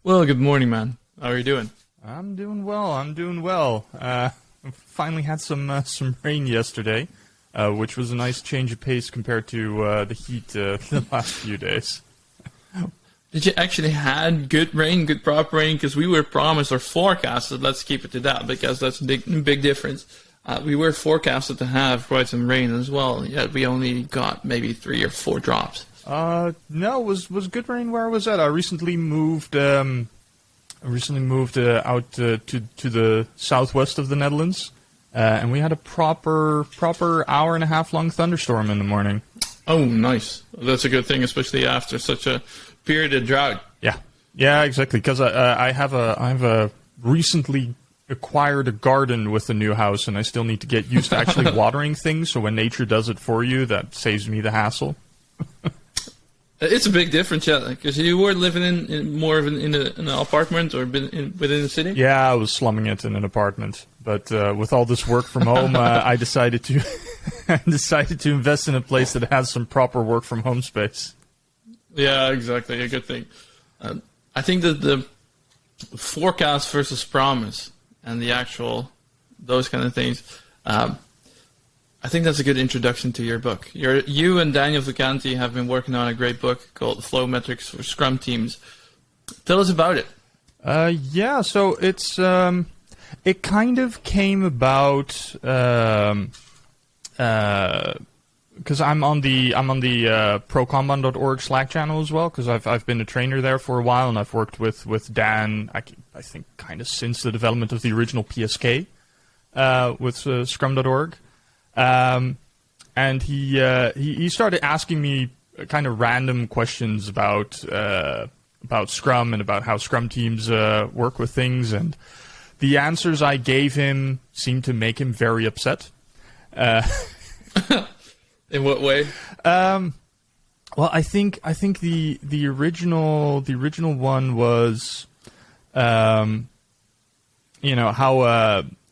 Well, good morning, man. How are you doing? I'm doing well. Finally had some rain yesterday, which was a nice change of pace compared to the heat the last few days. Did you actually had good rain, good proper rain? Because we were promised or forecasted, let's keep it to that, because that's a big difference. We were forecasted to have quite some rain as well, yet we only got maybe 3 or 4 drops. No, it was good rain where I was at. I recently moved out to the southwest of the Netherlands, and we had a proper hour and a half long thunderstorm in the morning. Oh, nice. That's a good thing, especially after such a period of drought. Yeah, exactly. Because I have a recently acquired a garden with the new house, and I still need to get used to actually watering things. So when nature does it for you, that saves me the hassle. It's a big difference, yeah. Because you were living in more of in an apartment or within the city. Yeah, I was slumming it in an apartment, but with all this work from home, I decided to invest in a place that has some proper work from home space. Yeah, exactly. A good thing. I think that the forecast versus promise and the actual those kind of things. I think that's a good introduction to your book. You and Daniel Vacanti have been working on a great book called Flow Metrics for Scrum Teams. Tell us about it. Yeah, so it's it kind of came about because I'm on the prokanban.org Slack channel as well, because I've been a trainer there for a while, and I've worked with Dan. I think kind of since the development of the original PSK with Scrum.org. And he started asking me kind of random questions about Scrum and about how Scrum teams work with things, and the answers I gave him seemed to make him very upset. In what way? Well, I think the original one was,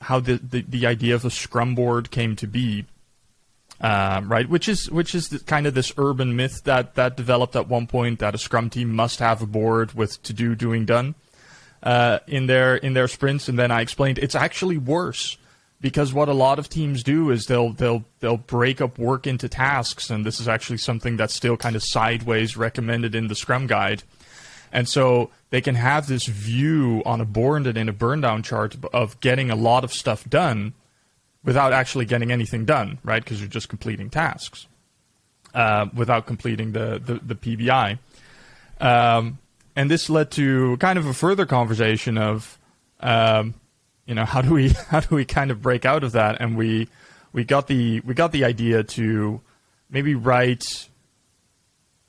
how the idea of a Scrum board came to be, right? Which is kind of this urban myth that developed at one point, that a Scrum team must have a board with to do, doing, done in their sprints. And then I explained it's actually worse, because what a lot of teams do is they'll break up work into tasks, and this is actually something that's still kind of sideways recommended in the Scrum guide. And so they can have this view on a board and in a burn down chart of getting a lot of stuff done without actually getting anything done, right? Because you're just completing tasks without completing the PBI. And this led to kind of a further conversation of, how do we kind of break out of that? And we got the idea to maybe write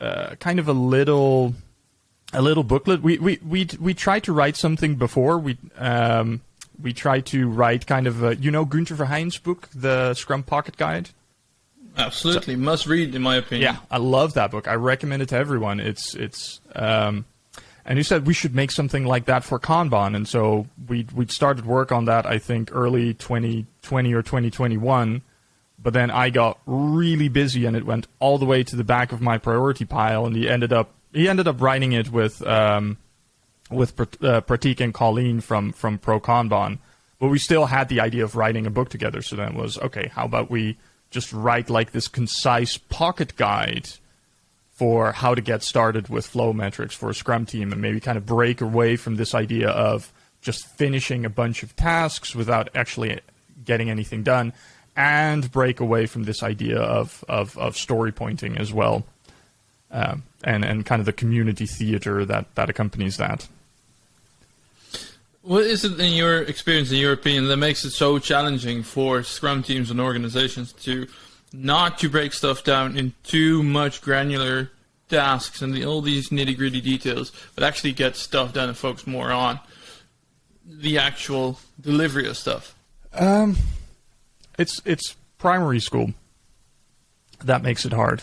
kind of a little booklet. We tried to write something before. We tried to write kind of Gunther Verheijen's book, the Scrum Pocket Guide. Absolutely, must read in my opinion. Yeah, I love that book. I recommend it to everyone. It's and he said we should make something like that for Kanban, and so we started work on that. I think early 2020 or 2021. But then I got really busy, and it went all the way to the back of my priority pile, and he ended up writing it with Pratik and Colleen from Pro Kanban. But we still had the idea of writing a book together. So then it was, okay, how about we just write like this concise pocket guide for how to get started with flow metrics for a Scrum team, and maybe kind of break away from this idea of just finishing a bunch of tasks without actually getting anything done, and break away from this idea of story pointing as well. And kind of the community theater that accompanies that. What is it in your experience, in your opinion, that makes it so challenging for Scrum teams and organizations to not to break stuff down in too much granular tasks and all these nitty-gritty details, but actually get stuff done and focus more on the actual delivery of stuff? It's primary school that makes it hard.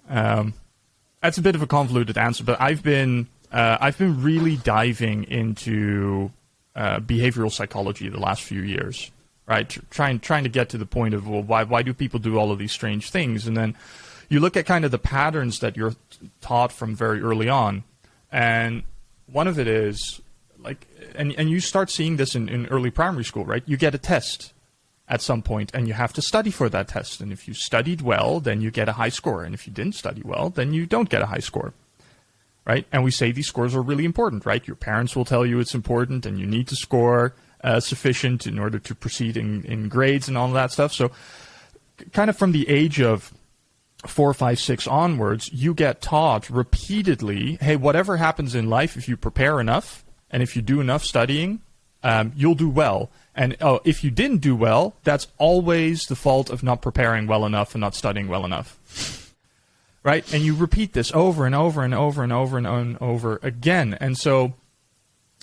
That's a bit of a convoluted answer, but I've been really diving into behavioral psychology the last few years, right? Trying to get to the point of, well, why do people do all of these strange things? And then you look at kind of the patterns that you're taught from very early on, and one of it is like, and you start seeing this in early primary school, right? You get a test at some point, and you have to study for that test. And if you studied well, then you get a high score. And if you didn't study well, then you don't get a high score, right? And we say these scores are really important, right? Your parents will tell you it's important, and you need to score sufficient in order to proceed in grades and all of that stuff. So kind of from the age of 4, 5, 6 onwards, you get taught repeatedly, hey, whatever happens in life, if you prepare enough and if you do enough studying, you'll do well. And if you didn't do well, that's always the fault of not preparing well enough and not studying well enough. Right? And you repeat this over and over and over and over and over again. And so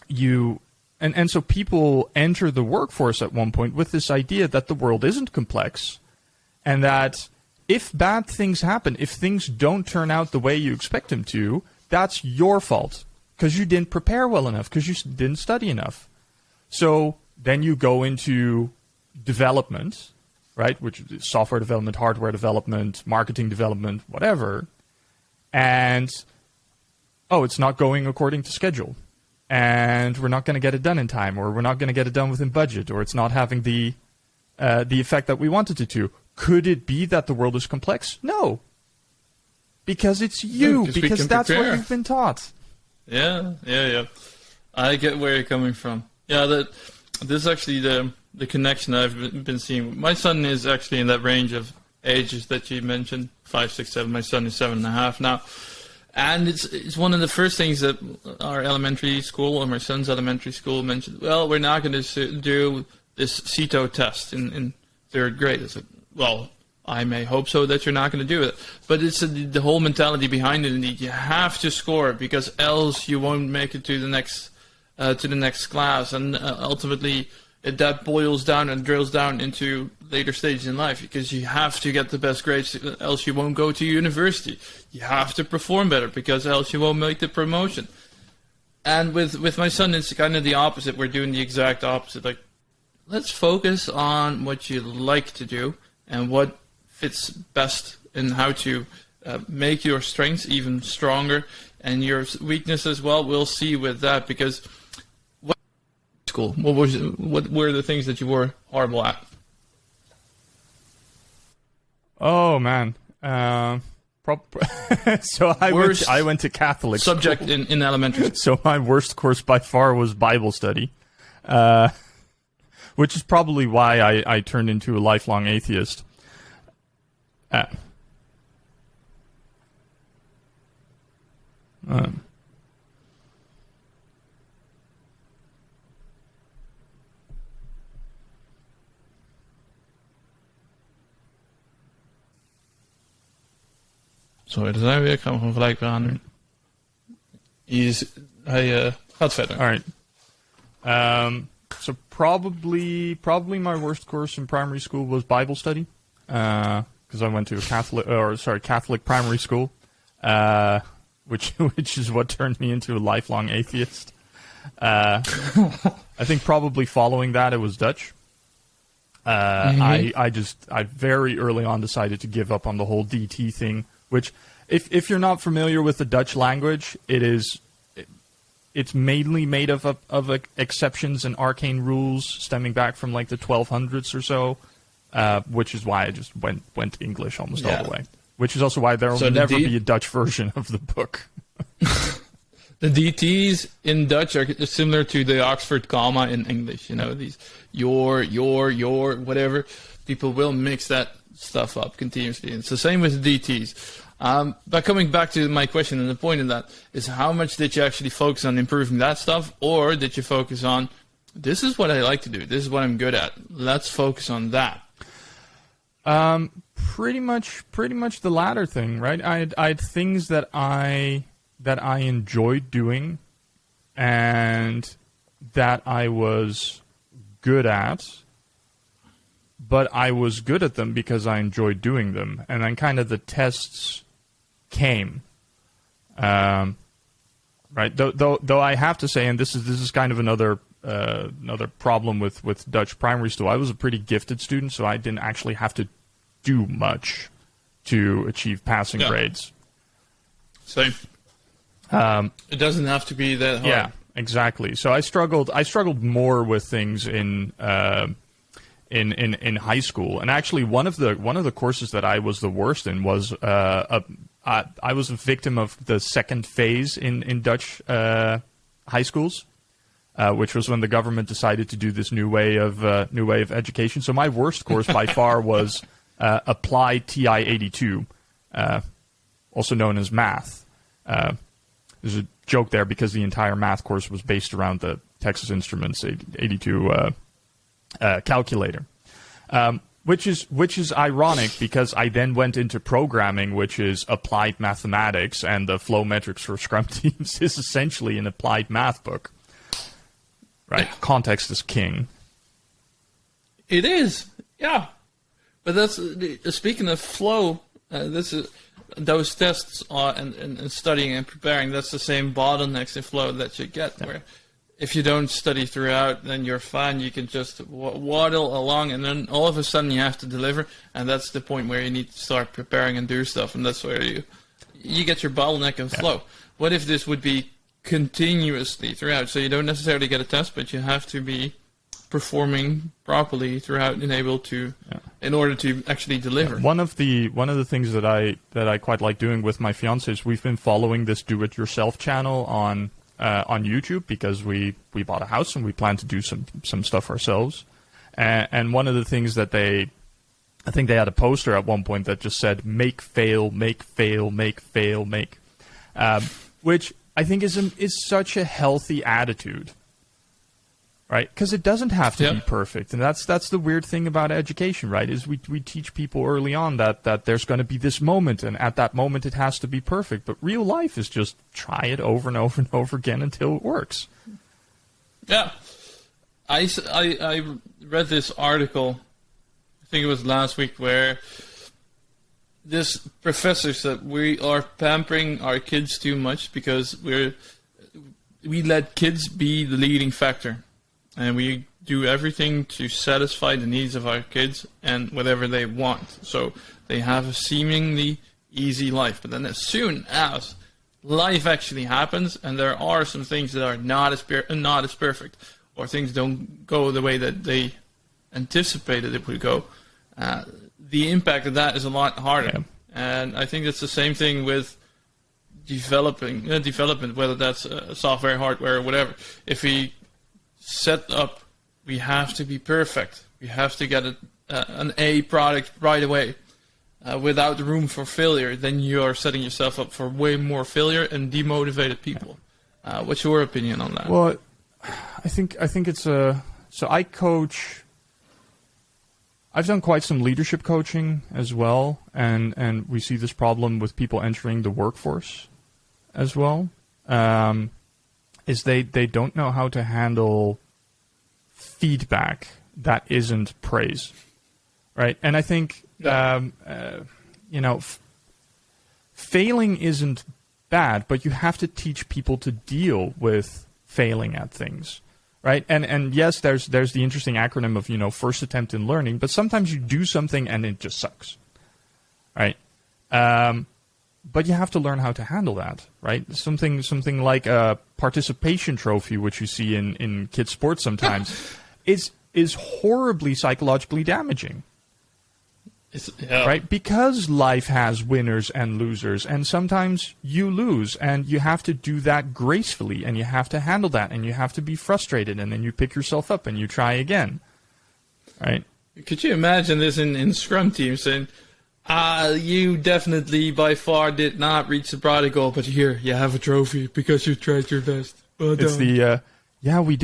so people enter the workforce at one point with this idea that the world isn't complex, and that if bad things happen, if things don't turn out the way you expect them to, that's your fault because you didn't prepare well enough, because you didn't study enough. So then you go into development, right, which is software development, hardware development, marketing development, whatever, and, it's not going according to schedule, and we're not going to get it done in time, or we're not going to get it done within budget, or it's not having the effect that we wanted it to. Could it be that the world is complex? No. Because it's you, because that's what you've been taught. Yeah. I get where you're coming from. Yeah, this is actually the connection I've been seeing. My son is actually in that range of ages that you mentioned, 5, 6, 7. My son is 7.5 now. And it's one of the first things that our elementary school, or my son's elementary school, mentioned, well, we're not going to do this CETO test in 3rd grade. I said, well, I may hope so that you're not going to do it. But it's the whole mentality behind it. Indeed, you have to score, because else you won't make it to the next class. And ultimately, that boils down and drills down into later stages in life, because you have to get the best grades, else you won't go to university. You have to perform better, because else you won't make the promotion. And with my son, it's kind of the opposite. We're doing the exact opposite. Like, let's focus on what you like to do and what fits best, and how to make your strengths even stronger and your weakness as well. We'll see with that, because what were the things that you were horrible at? Oh man, so I went to Catholic subject school. in elementary school. So my worst course by far was Bible study, which is probably why I turned into a lifelong atheist. Sorry, daar zijn we weer. Ik ga hem gewoon gelijk weer aan doen. Hij gaat verder. All right. So probably my worst course in primary school was Bible study, because I went to a Catholic primary school, which is what turned me into a lifelong atheist. I think probably following that, it was Dutch. I very early on decided to give up on the whole DT thing, which, if you're not familiar with the Dutch language, it's mainly made of exceptions and arcane rules stemming back from like the 1200s or so, which is why I just went English almost all the way. Which is also why there will never be a Dutch version of the book. The DTs in Dutch are similar to the Oxford comma in English. You know, these your, whatever. People will mix that stuff up continuously. And it's the same with the DTs. But coming back to my question, and the point of that is, how much did you actually focus on improving that stuff, or did you focus on, this is what I like to do, this is what I'm good at, let's focus on that? Pretty much the latter thing, right? I had things that I enjoyed doing, and that I was good at, but I was good at them because I enjoyed doing them, and then kind of the tests came, right? Though I have to say, and this is kind of another problem with Dutch primary school. I was a pretty gifted student, so I didn't actually have to do much to achieve passing grades. Same. It doesn't have to be that hard. Yeah, exactly. So I struggled more with things in high school, and actually one of the courses that I was the worst in was I was a victim of the second phase in Dutch high schools, which was when the government decided to do this new way of education. So my worst course by far was Applied TI E02, also known as math. There's a joke there because the entire math course was based around the Texas Instruments 82 calculator, which is ironic because I then went into programming, which is applied mathematics, and the flow metrics for Scrum Teams is essentially an applied math book. Right, context is king. It is, yeah. But that's speaking of flow. Those tests and studying and preparing. That's the same bottlenecks in flow that you get. Yeah. Where if you don't study throughout, then you're fine. You can just waddle along, and then all of a sudden you have to deliver, and that's the point where you need to start preparing and do stuff, and that's where you get your bottleneck and flow. What if this would be continuously throughout? So you don't necessarily get a test, but you have to be performing properly throughout and able to, in order to actually deliver. One of the things that I quite like doing with my fiance is we've been following this do-it-yourself channel on YouTube because we bought a house and we plan to do some stuff ourselves. And one of the things that I think they had a poster at one point that just said make, fail, make, fail, make, fail, make, which I think is such a healthy attitude, right? Because it doesn't have to be perfect, and that's the weird thing about education, right? Is we teach people early on that there's going to be this moment, and at that moment it has to be perfect. But real life is just try it over and over and over again until it works. Yeah, I read this article, I think it was last week, where this professor said we are pampering our kids too much because we let kids be the leading factor, and we do everything to satisfy the needs of our kids and whatever they want. So they have a seemingly easy life, but then as soon as life actually happens, and there are some things that are not as perfect, or things don't go the way that they anticipated it would go, the impact of that is a lot harder. Yeah. And I think it's the same thing with development, whether that's software, hardware, or whatever. If we set up, we have to be perfect. We have to get an A product right away without room for failure. Then you're setting yourself up for way more failure and demotivated people. What's your opinion on that? Well, I think it's so I coach. I've done quite some leadership coaching as well, and we see this problem with people entering the workforce as well. Is they don't know how to handle feedback that isn't praise, right? And I think failing isn't bad, but you have to teach people to deal with failing at things. Right, and yes, there's the interesting acronym of first attempt in learning, but sometimes you do something and it just sucks, right? But you have to learn how to handle that, right? Something like a participation trophy, which you see in kids' sports sometimes, is horribly psychologically damaging. Right, because life has winners and losers, and sometimes you lose, and you have to do that gracefully, and you have to handle that, and you have to be frustrated, and then you pick yourself up and you try again. Right? Could you imagine this in Scrum Teams saying, you definitely by far did not reach the product goal, but here you have a trophy because you tried your best. Well done. It's we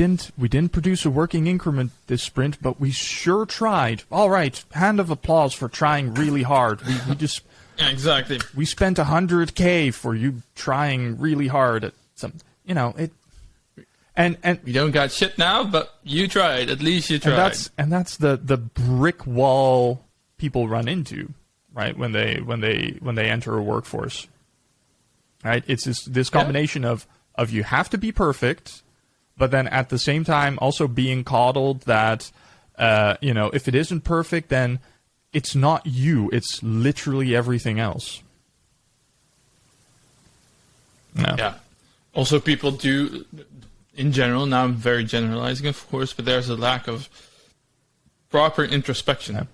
didn't produce a working increment this sprint, but we sure tried. All right, hand of applause for trying really hard. We just exactly. We spent $100K for you trying really hard at some. It. And we don't got shit now, but you tried. At least you tried. And that's the brick wall people run into, right? When they enter a workforce, right? It's this combination of you have to be perfect. But then at the same time, also being coddled that, if it isn't perfect, then it's not you. It's literally everything else. No. Yeah. Also, people do, in general, now I'm very generalizing, of course, but there's a lack of proper introspection. Yeah.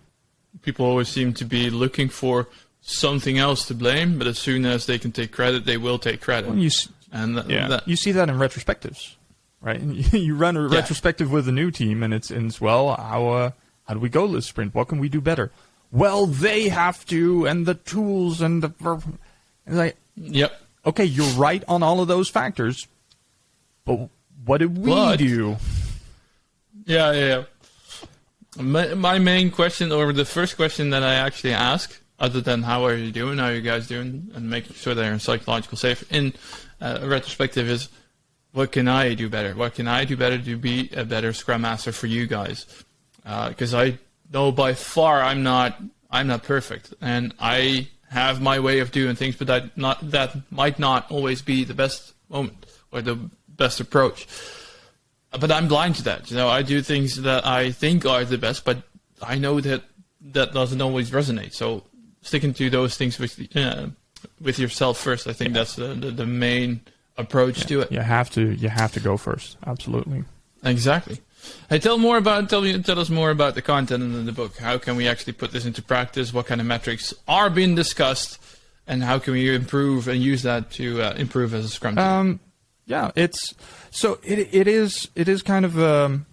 People always seem to be looking for something else to blame, but as soon as they can take credit, they will take credit. Well, you see that in retrospectives, right? You run a retrospective with a new team, and it's well, how do we go this sprint? What can we do better? Well, they have to, and the tools, and like, yep. Okay, you're right on all of those factors, but what did we do? Yeah. My main question, or the first question that I actually ask, other than how are you doing, how are you guys doing, and making sure they're in psychological safe in retrospective, is what can I do better? What can I do better to be a better Scrum Master for you guys? Because I know by far I'm not perfect, and I have my way of doing things, but that might not always be the best moment or the best approach. But I'm blind to that. I do things that I think are the best, but I know that doesn't always resonate. So sticking to those things with yourself first, I think that's the main approach to it. You have to go first. Absolutely. Exactly. Hey, tell us more about the content in the book. How can we actually put this into practice? What kind of metrics are being discussed, and how can we improve and use that to improve as a Scrum team? It is kind of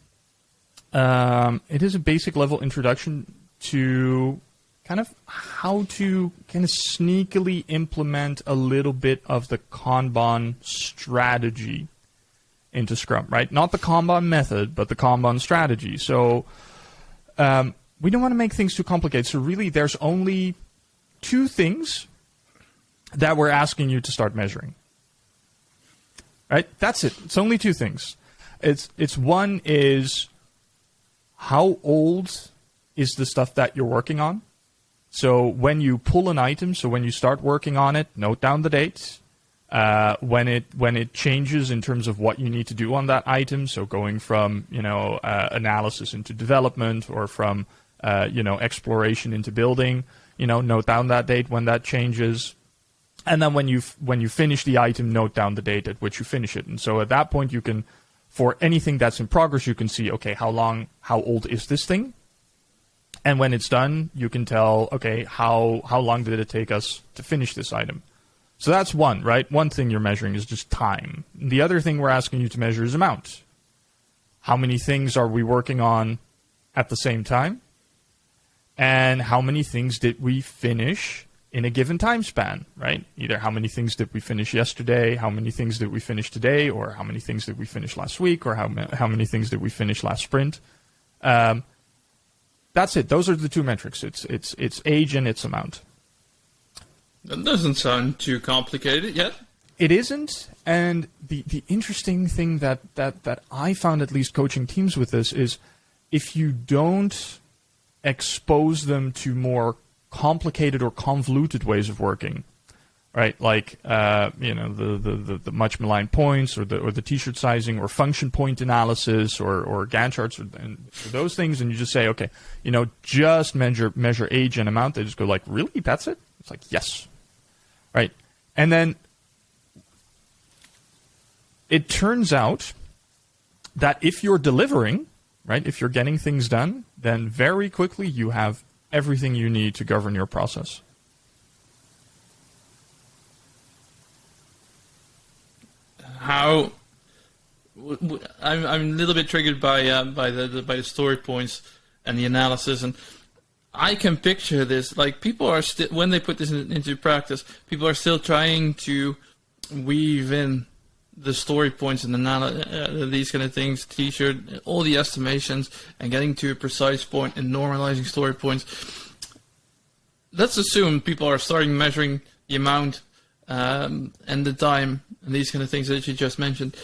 it is a basic level introduction to kind of how to kind of sneakily implement a little bit of the Kanban strategy into Scrum, right? Not the Kanban method, but the Kanban strategy. So we don't want to make things too complicated. So really, there's only two things that we're asking you to start measuring. Right? That's it. It's only two things. It's one is how old is the stuff that you're working on? So when you pull an item, so when you start working on it, note down the date. When it changes in terms of what you need to do on that item, so going from analysis into development, or from exploration into building, note down that date when that changes. And then when you finish the item, note down the date at which you finish it. And so at that point, you can, for anything that's in progress, you can see, okay, how old is this thing? And when it's done, you can tell, okay, how long did it take us to finish this item? So that's one, right? One thing you're measuring is just time. The other thing we're asking you to measure is amount. How many things are we working on at the same time? And how many things did we finish in a given time span, right? Either how many things did we finish yesterday, how many things did we finish today, or how many things did we finish last week, or how many things did we finish last sprint? That's it. Those are the two metrics. It's age and its amount. That doesn't sound too complicated yet. It isn't. And the interesting thing that I found, at least coaching teams with this, is if you don't expose them to more complicated or convoluted ways of working, right? Like the much maligned points, or the T-shirt sizing, or function point analysis, or Gantt charts, and those things, and you just say, okay, just measure age and amount. They just go like, really? That's it? It's like, yes, right? And then it turns out that if you're delivering, right, if you're getting things done, then very quickly you have everything you need to govern your process. I'm a little bit triggered by the story points and the analysis, and I can picture this. Like, people are still, when they put this into practice, people are still trying to weave in the story points and these kind of things, T-shirt, all the estimations, and getting to a precise point and normalizing story points. Let's assume people are starting measuring the amount and the time and these kind of things that you just mentioned,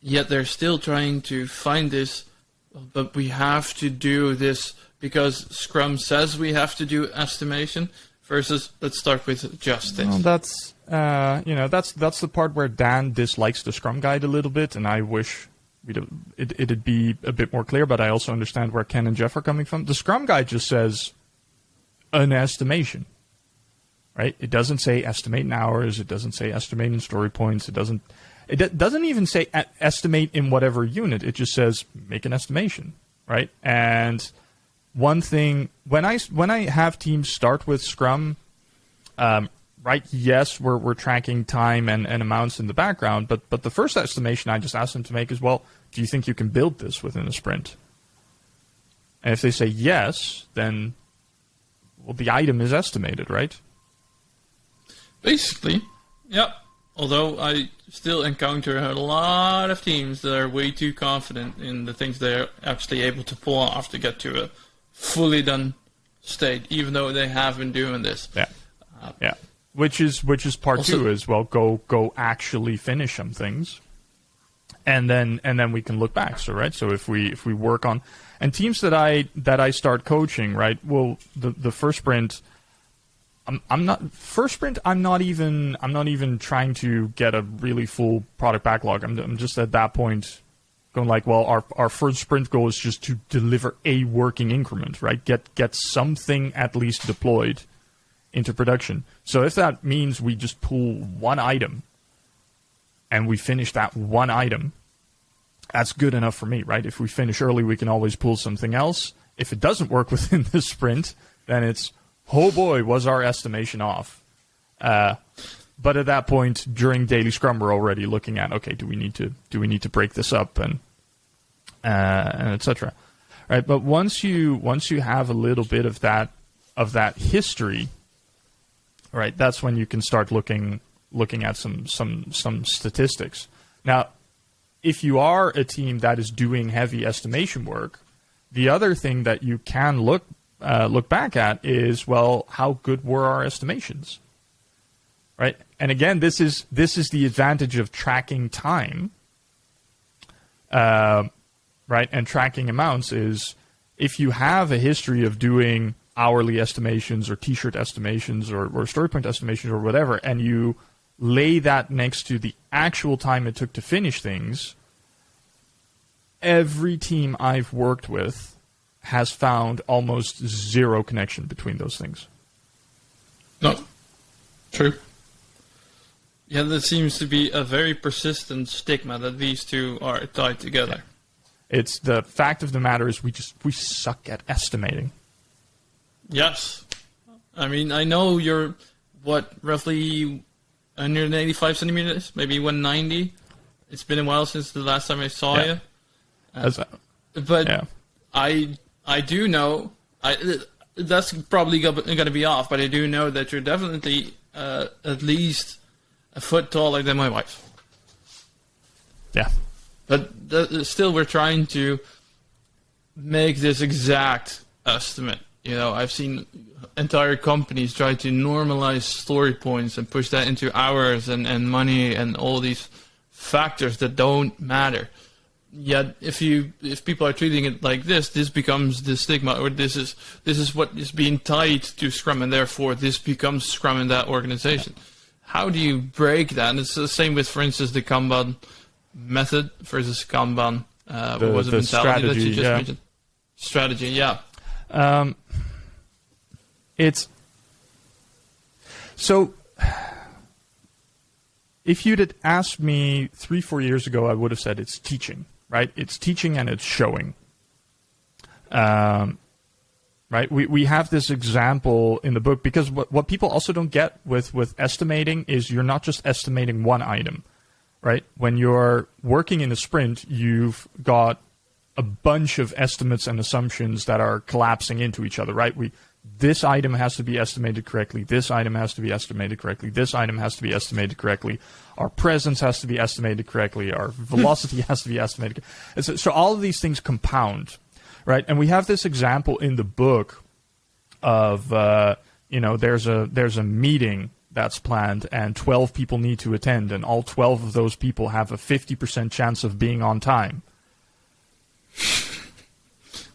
yet they're still trying to find this, but we have to do this because Scrum says we have to do estimation, versus let's start with just this. Well, that's the part where Dan dislikes the Scrum Guide a little bit, and I wish it'd be a bit more clear, but I also understand where Ken and Jeff are coming from. The Scrum Guide just says an estimation, right? It doesn't say estimate in hours. It doesn't say estimate in story points. It doesn't. It doesn't even say estimate in whatever unit. It just says make an estimation, right? And one thing, when I have teams start with Scrum, right, yes, we're tracking time and amounts in the background, but the first estimation I just ask them to make is, well, do you think you can build this within a sprint? And if they say yes, then, well, the item is estimated, right? Basically, yeah. Although I still encounter a lot of teams that are way too confident in the things they're actually able to pull off to get to a fully done state, even though they have been doing this. Yeah, yeah. Which is part also, 2 as well. Go actually finish some things, and then we can look back. So right. So if we work on, and teams that I start coaching, right. Well, the first sprint. I'm not even trying to get a really full product backlog. I'm just at that point going like, well, our first sprint goal is just to deliver a working increment, right? Get something at least deployed into production. So if that means we just pull one item and we finish that one item, that's good enough for me, right? If we finish early, we can always pull something else. If it doesn't work within the sprint, then it's, oh boy, was our estimation off. But at that point, during daily Scrum, we're already looking at, okay, do we need to break this up and etc. Right? But once you have a little bit of that history, right, that's when you can start looking at some statistics. Now, if you are a team that is doing heavy estimation work, the other thing that you can look back at is, well, how good were our estimations, right? And again, this is the advantage of tracking time, right? And tracking amounts is, if you have a history of doing hourly estimations or T-shirt estimations or story point estimations or whatever, and you lay that next to the actual time it took to finish things, every team I've worked with has found almost zero connection between those things. No, true. Yeah, there seems to be a very persistent stigma that these two are tied together. It's the fact of the matter is we suck at estimating. Yes. I mean, I know you're, roughly 185 centimeters, maybe 190. It's been a while since the last time I saw you. But yeah. I do know, that's probably going to be off, but I do know that you're definitely at least a foot taller than my wife. Yeah. But still, we're trying to make this exact estimate. You know, I've seen entire companies try to normalize story points and push that into hours and money and all these factors that don't matter. Yet, if people are treating it like this becomes the stigma, or this is what is being tied to Scrum, and therefore this becomes Scrum in that organization. How do you break that? And it's the same with, for instance, the Kanban method versus Kanban. What was it, mentality strategy, that you just mentioned? Strategy, yeah. It's so. If you'd had asked me 3-4 years ago, I would have said it's teaching, right? It's teaching and it's showing. Right? We have this example in the book, because what people also don't get with estimating is you're not just estimating one item, right? When you're working in a sprint, you've got a bunch of estimates and assumptions that are collapsing into each other, right? This item has to be estimated correctly. This item has to be estimated correctly. This item has to be estimated correctly. Our presence has to be estimated correctly. Our velocity has to be estimated. So all of these things compound, right? And we have this example in the book of, there's a meeting that's planned and 12 people need to attend, and all 12 of those people have a 50% chance of being on time.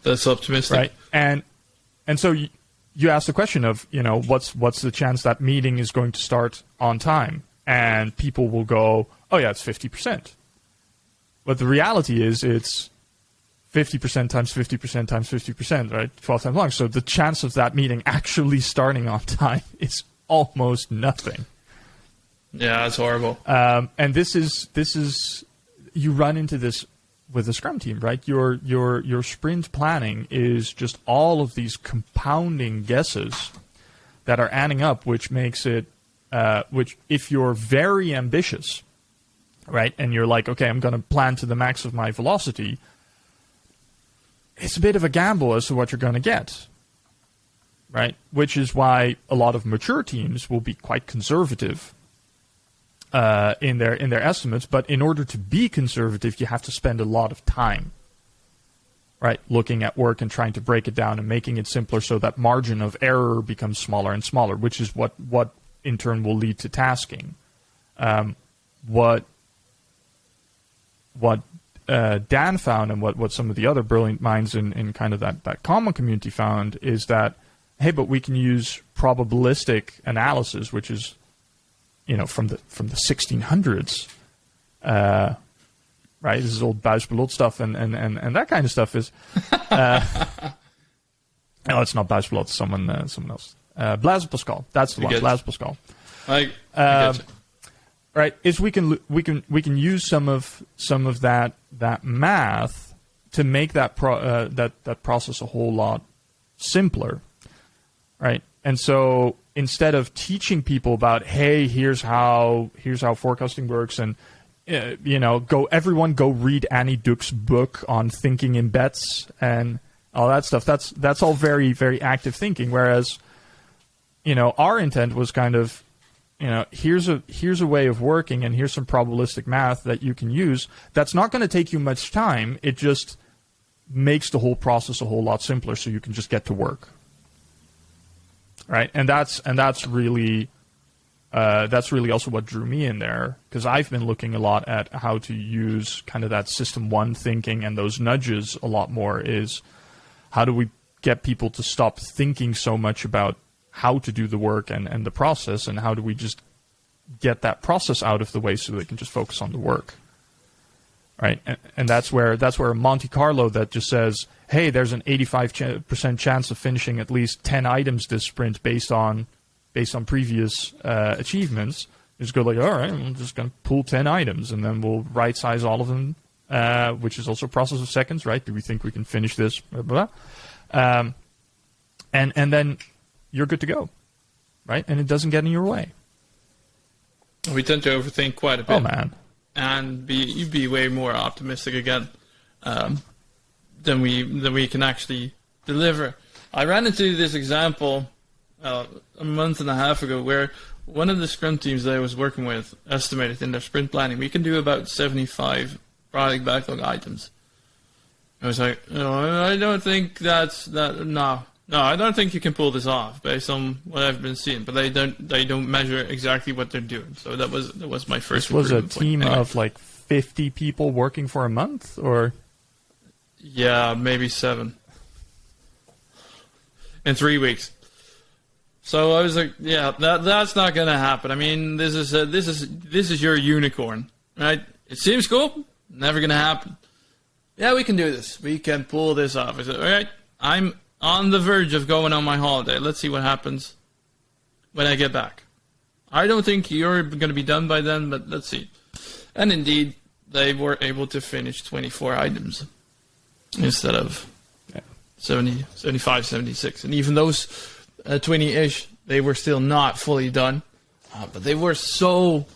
That's optimistic. Right? And so you ask the question of, what's the chance that meeting is going to start on time? And people will go, oh yeah, it's 50%. But the reality is it's 50% times 50% times 50%, right? 12 times long. So the chance of that meeting actually starting on time is almost nothing. Yeah, it's horrible. And this is you run into this with the Scrum team, right? Your sprint planning is just all of these compounding guesses that are adding up, which makes it, which if you're very ambitious, right, and you're like, okay, I'm going to plan to the max of my velocity, it's a bit of a gamble as to what you're going to get, right? Which is why a lot of mature teams will be quite conservative in their estimates. But in order to be conservative, you have to spend a lot of time, right, looking at work and trying to break it down and making it simpler so that margin of error becomes smaller and smaller, which is what in turn will lead to tasking. What Dan found and what some of the other brilliant minds in kind of that common community found is that, hey, but we can use probabilistic analysis, which is, from the 1600s, right? This is old Buijsbelot stuff and that kind of stuff is. No, it's not Buijsbelot. It's someone else. Blaise Pascal. That's the one. Blaise Pascal. I get you. Right, is we can use some of that math to make that that process a whole lot simpler, right? And so instead of teaching people about, hey, here's how forecasting works, and everyone go read Annie Duke's book on thinking in bets and all that stuff. That's all very, very active thinking. Whereas, our intent was kind of, here's a way of working, and here's some probabilistic math that you can use. That's not going to take you much time. It just makes the whole process a whole lot simpler, so you can just get to work, right? And that's really also what drew me in there, because I've been looking a lot at how to use kind of that system one thinking and those nudges a lot more. Is how do we get people to stop thinking so much about how to do the work and the process, and how do we just get that process out of the way so they can just focus on the work, right? And that's where Monte Carlo that just says, hey, there's an 85% chance of finishing at least 10 items this sprint based on previous achievements. Just go like, all right, I'm just going to pull 10 items, and then we'll right size all of them, which is also a process of seconds, right? Do we think we can finish this? Blah, blah, blah. And then you're good to go, right? And it doesn't get in your way. We tend to overthink quite a bit. Oh, man. And be way more optimistic again than we can actually deliver. I ran into this example a month and a half ago where one of the Scrum teams that I was working with estimated in their sprint planning we can do about 75 product backlog items. I was like, I don't think No, I don't think you can pull this off based on what I've been seeing. But they don't measure exactly what they're doing. So that was my first. This was a team of like 50 people working for a month, or yeah, maybe 7 in 3 weeks. So I was like, yeah, that's not gonna happen. I mean, this is your unicorn, right? It seems cool, never gonna happen. Yeah, we can do this. We can pull this off. I said, all right, I'm on the verge of going on my holiday. Let's see what happens when I get back. I don't think you're going to be done by then, but let's see. And indeed, they were able to finish 24 items instead of 70, 75, 76. And even those 20-ish, they were still not fully done. But they were so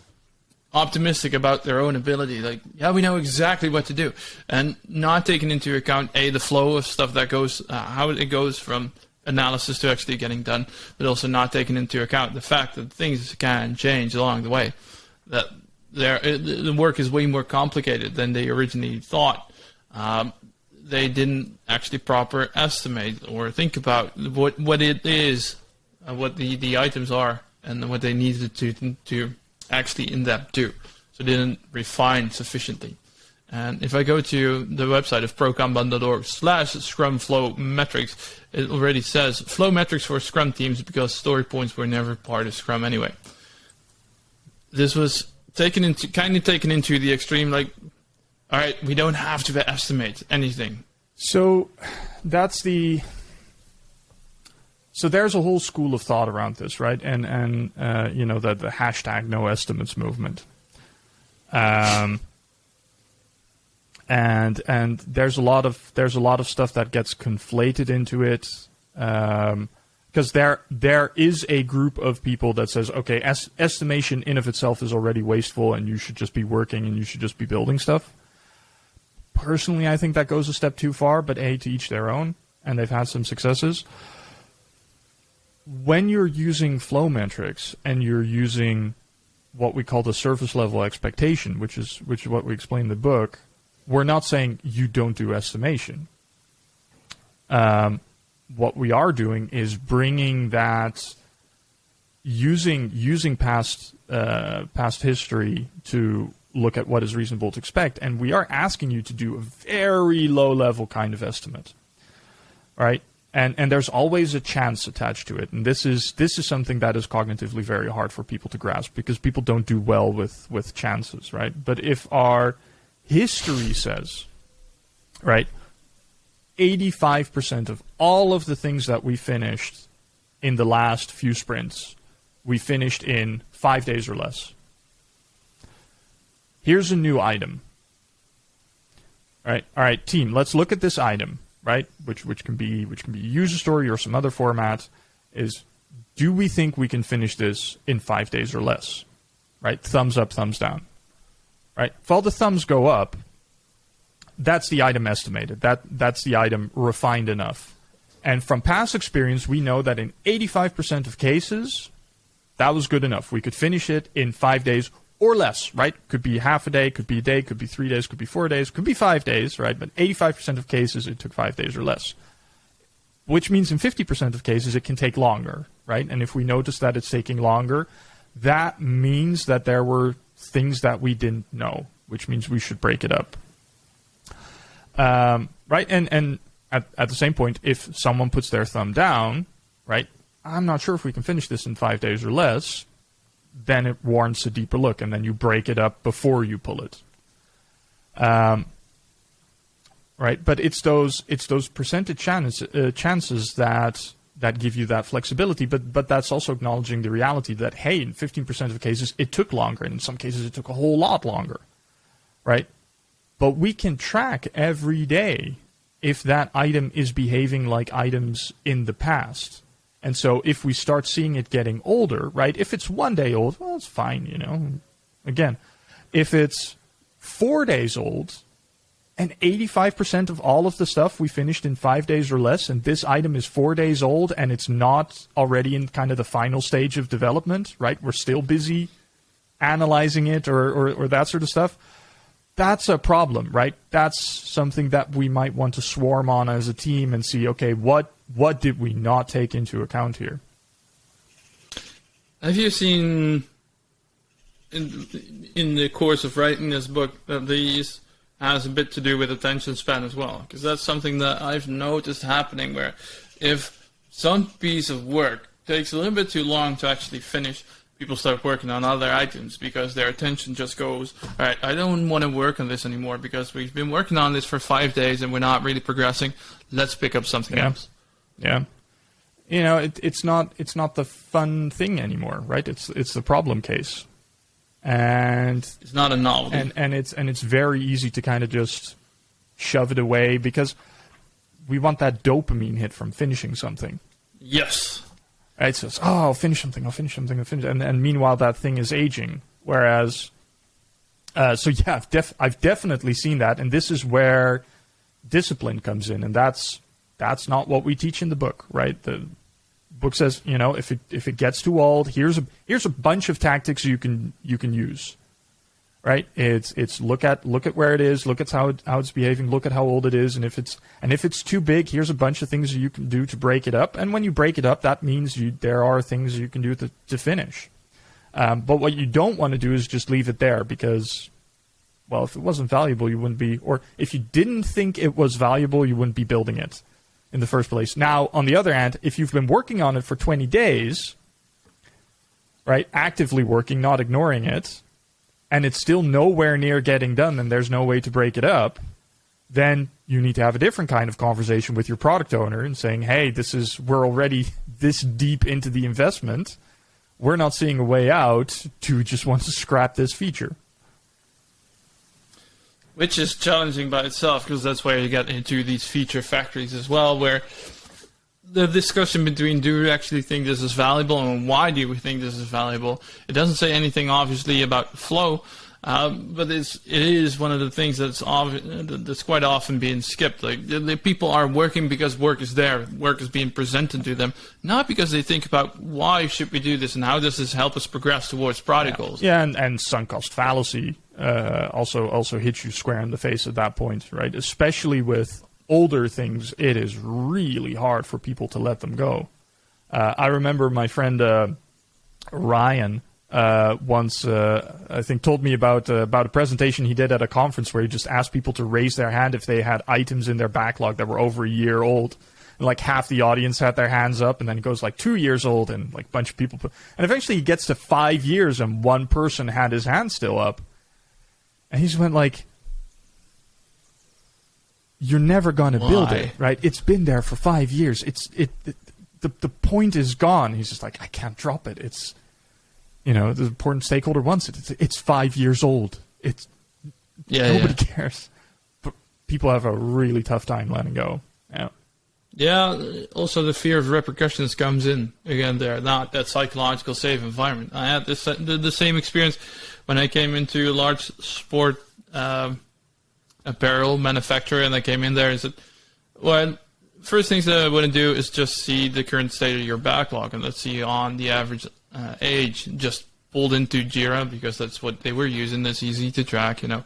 optimistic about their own ability. Like, yeah, we know exactly what to do. And not taking into account, the flow of stuff that goes, how it goes from analysis to actually getting done, but also not taking into account the fact that things can change along the way. That the work is way more complicated than they originally thought. They didn't actually proper estimate or think about what it is, what the items are, and what they needed to actually in-depth do. So they didn't refine sufficiently. And if I go to the website of prokanban.org/Scrum Flow Metrics, it already says flow metrics for Scrum teams because story points were never part of Scrum anyway. This was taken into the extreme, like, all right, we don't have to estimate anything. So that's the So there's a whole school of thought around this, right? And the hashtag no estimates movement. And there's a lot of stuff that gets conflated into it, because there is a group of people that says, okay, estimation in of itself is already wasteful, and you should just be working and you should just be building stuff. Personally, I think that goes a step too far, but to each their own, and they've had some successes. When you're using flow metrics and you're using what we call the surface level expectation, which is what we explain in the book, we're not saying you don't do estimation. What we are doing is bringing that, using past history to look at what is reasonable to expect, and we are asking you to do a very low level kind of estimate, right? And there's always a chance attached to it, and this is something that is cognitively very hard for people to grasp, because people don't do well with chances, right? But if our history says, right, 85% of all of the things that we finished in the last few sprints, we finished in 5 days or less. Here's a new item. All right, team, let's look at this item, right? Which can be a user story or some other format. Is, do we think we can finish this in 5 days or less? Right? Thumbs up, thumbs down. Right? If all the thumbs go up, that's the item estimated. That's the item refined enough. And from past experience, we know that in 85% of cases, that was good enough. We could finish it in 5 days or less, right? Could be half a day, could be a day, could be 3 days, could be 4 days, could be 5 days, right? But 85% of cases, it took 5 days or less. Which means in 50% of cases, it can take longer, right? And if we notice that it's taking longer, that means that there were things that we didn't know, which means we should break it up. Right? And at the same point, if someone puts their thumb down, right, I'm not sure if we can finish this in 5 days or less, then it warrants a deeper look, and then you break it up before you pull it. Right? But it's those percentage chances that give you that flexibility, but that's also acknowledging the reality that, hey, in 15% of cases, it took longer, and in some cases, it took a whole lot longer, right? But we can track every day if that item is behaving like items in the past. And so if we start seeing it getting older, right, if it's 1 day old, well, it's fine, you know. Again, if it's 4 days old, and 85% of all of the stuff we finished in 5 days or less, and this item is 4 days old, and it's not already in kind of the final stage of development, right? We're still busy analyzing it or that sort of stuff. That's a problem, right? That's something that we might want to swarm on as a team and see, okay, what did we not take into account here? Have you seen in the course of writing this book that these has a bit to do with attention span as well? Because that's something that I've noticed happening, where if some piece of work takes a little bit too long to actually finish, people start working on other items because their attention just goes, all right, I don't want to work on this anymore because we've been working on this for 5 days and we're not really progressing. Let's pick up something else. Yeah. You know, it's not the fun thing anymore, right? It's the problem case. And it's not a novelty. And it's very easy to kind of just shove it away because we want that dopamine hit from finishing something. Yes. Right, so it's, I'll finish something. And meanwhile, that thing is aging. Whereas, so yeah, I've definitely seen that. And this is where discipline comes in. And that's not what we teach in the book, right? The book says, you know, if it gets too old, here's a bunch of tactics you can use. Right? It's look at where it is, look at how it's behaving, look at how old it is, and if it's too big, here's a bunch of things you can do to break it up. And when you break it up, that means there are things you can do to finish. But what you don't want to do is just leave it there because, well, if it wasn't valuable, you wouldn't be, or if you didn't think it was valuable, you wouldn't be building it in the first place. Now, on the other hand, if you've been working on it for 20 days, right, actively working, not ignoring it, and it's still nowhere near getting done, and there's no way to break it up, then you need to have a different kind of conversation with your product owner and saying, hey, we're already this deep into the investment. We're not seeing a way out to just want to scrap this feature. Which is challenging by itself, because that's where you get into these feature factories as well, where the discussion between do we actually think this is valuable and why do we think this is valuable. It doesn't say anything, obviously, about flow, but it is one of the things that's quite often being skipped. Like the people are working because work is there, work is being presented to them, not because they think about why should we do this and how does this help us progress towards product goals. Yeah, and sunk cost fallacy also hits you square in the face at that point, right? Especially with older things, it is really hard for people to let them go. I remember my friend Ryan once, I think, told me about a presentation he did at a conference where he just asked people to raise their hand if they had items in their backlog that were over a year old. And like half the audience had their hands up, and then it goes like 2 years old, and like a bunch of people and eventually he gets to 5 years, and one person had his hand still up. And he just went like, you're never going to build it, right? It's been there for 5 years. The point is gone. He's just like, I can't drop it. It's, the important stakeholder wants it. It's 5 years old. Nobody cares. But people have a really tough time letting go. Yeah. Yeah. Also, the fear of repercussions comes in again there. Not that psychological safe environment. I had the same experience when I came into a large sport apparel manufacturer, and I came in there and said, well, first things that I want to do is just see the current state of your backlog, and let's see on the average age, just pulled into Jira, because that's what they were using. That's easy to track, and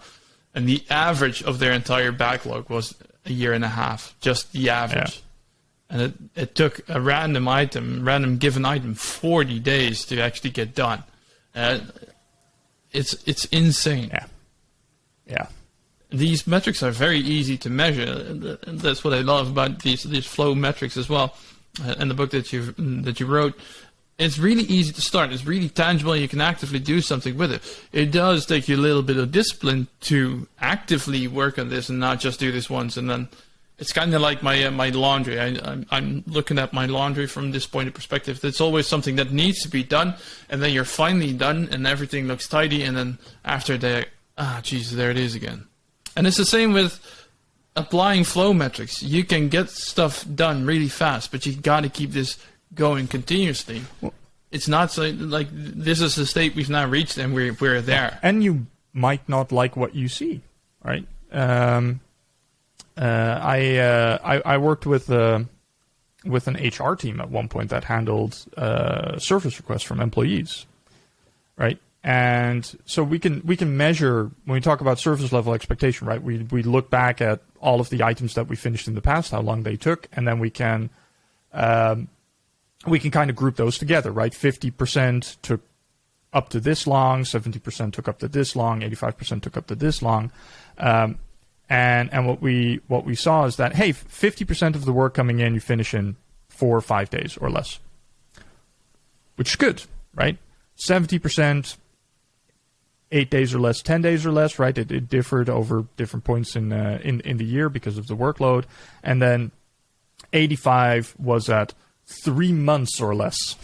the average of their entire backlog was a year and a half, just the average. Yeah. And it took a random given item 40 days to actually get done. It's insane. Yeah. These metrics are very easy to measure, and that's what I love about these flow metrics as well. And the book that you wrote, it's really easy to start. It's really tangible. You can actively do something with it. It does take you a little bit of discipline to actively work on this and not just do this once. And then it's kind of like my laundry. I'm looking at my laundry from this point of perspective. It's always something that needs to be done, and then you're finally done, and everything looks tidy. And then after that, geez, there it is again. And it's the same with applying flow metrics. You can get stuff done really fast, but you got to keep this going continuously. Well, it's not so, like this is the state we've now reached, and we're there. And you might not like what you see, right? I worked with an HR team at one point that handled service requests from employees, right? And so we can measure when we talk about service level expectation, right? We look back at all of the items that we finished in the past, how long they took, and then we can kind of group those together, right? 50% took up to this long, 70% took up to this long, 85% took up to this long, and what we saw is that, hey, 50% of the work coming in you finish in 4 or 5 days or less, which is good, right? 70%. 8 days or less, 10 days or less, right? It differed over different points in the year because of the workload. And then 85 was at 3 months or less.